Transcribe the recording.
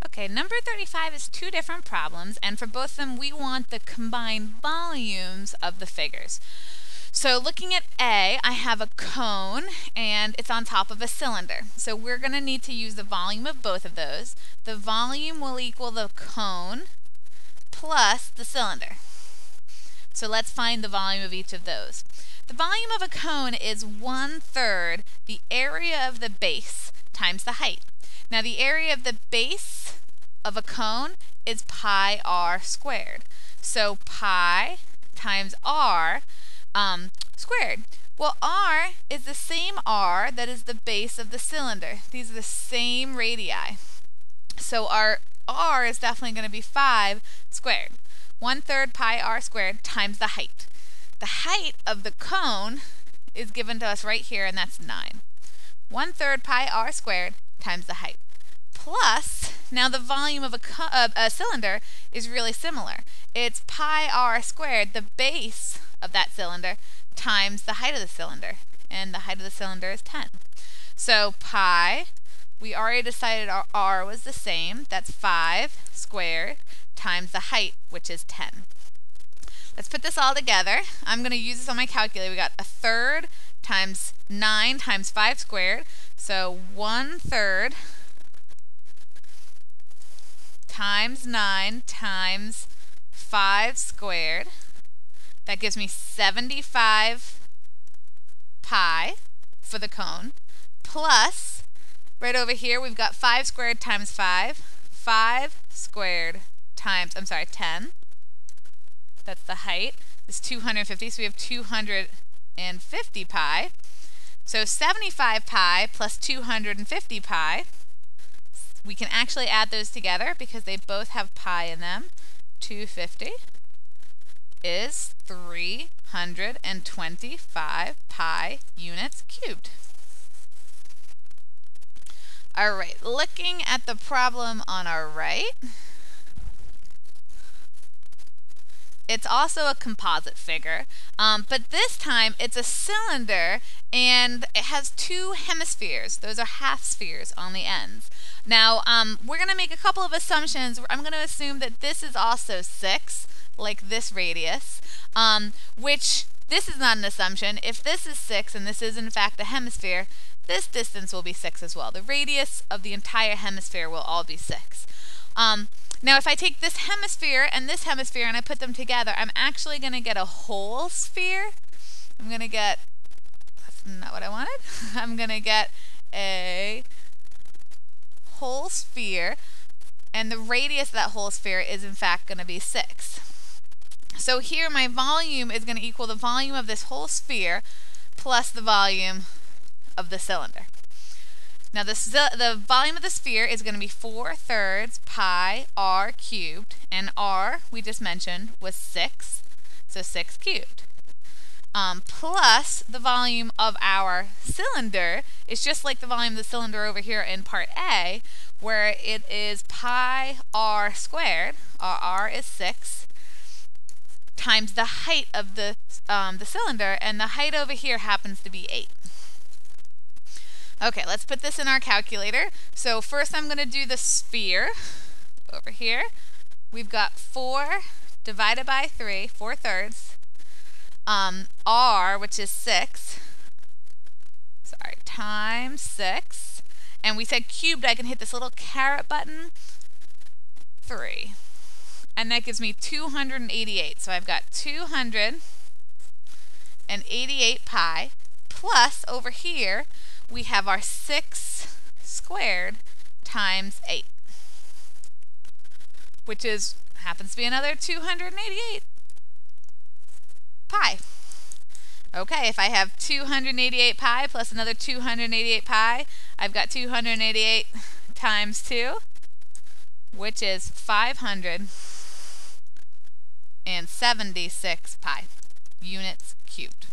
Okay, number 35 is two different problems, and for both of them we want the combined volumes of the figures. So looking at A, I have a cone and it's on top of a cylinder. So we're going to need to use the volume of both of those. The volume will equal the cone plus the cylinder. So let's find the volume of each of those. The volume of a cone is 1/3 the area of the base times the height. Now the area of the base of a cone is pi r squared. So pi times r squared. Well, r is the same r that is the base of the cylinder. These are the same radii. So our r is definitely going to be 5 squared. 1/3 pi r squared times the height. The height of the cone is given to us right here, and that's 9. 1/3 pi r squared times the height. Plus, now the volume of a cylinder is really similar. It's pi r squared, the base of that cylinder, times the height of the cylinder. And the height of the cylinder is 10. So pi, we already decided our r was the same. That's 5 squared times the height, which is 10. Let's put this all together. I'm going to use this on my calculator. We got 1/3 times 9 times 5 squared. So 1/3 times 9 times 5 squared. That gives me 75 pi for the cone. Plus, right over here, we've got 5 squared times 5. 5 squared times, 10. That's the height. Is 250, so we have 250 pi. So 75 pi plus 250 pi. We can actually add those together because they both have pi in them. 250 is 325 pi units cubed. All right, looking at the problem on our right, it's also a composite figure, but this time it's a cylinder and it has two hemispheres. Those are half spheres on the ends. Now, we're going to make a couple of assumptions. I'm going to assume that this is also 6, like this radius, which this is not an assumption. If this is 6 and this is in fact a hemisphere, this distance will be 6 as well. The radius of the entire hemisphere will all be 6. Now, if I take this hemisphere and I put them together, I'm actually going to get a whole sphere. I'm going to get, that's not what I wanted. I'm going to get a whole sphere, and the radius of that whole sphere is in fact going to be 6. So here my volume is going to equal the volume of this whole sphere plus the volume of the cylinder. Now the volume of the sphere is going to be 4/3 pi r cubed, and r, we just mentioned, was 6, so 6 cubed. Plus the volume of our cylinder is just like the volume of the cylinder over here in part A, where it is pi r squared, r is 6, times the height of the cylinder, and the height over here happens to be 8. Okay, let's put this in our calculator. So first I'm going to do the sphere over here. We've got 4 divided by 3, 4/3. R, which is 6, times 6. And we said cubed, I can hit this little caret button, 3. And that gives me 288. So I've got 288 pi, plus over here, we have our 6 squared times 8, which happens to be another 288 pi. Okay, if I have 288 pi plus another 288 pi, I've got 288 times 2, which is 576 pi units cubed.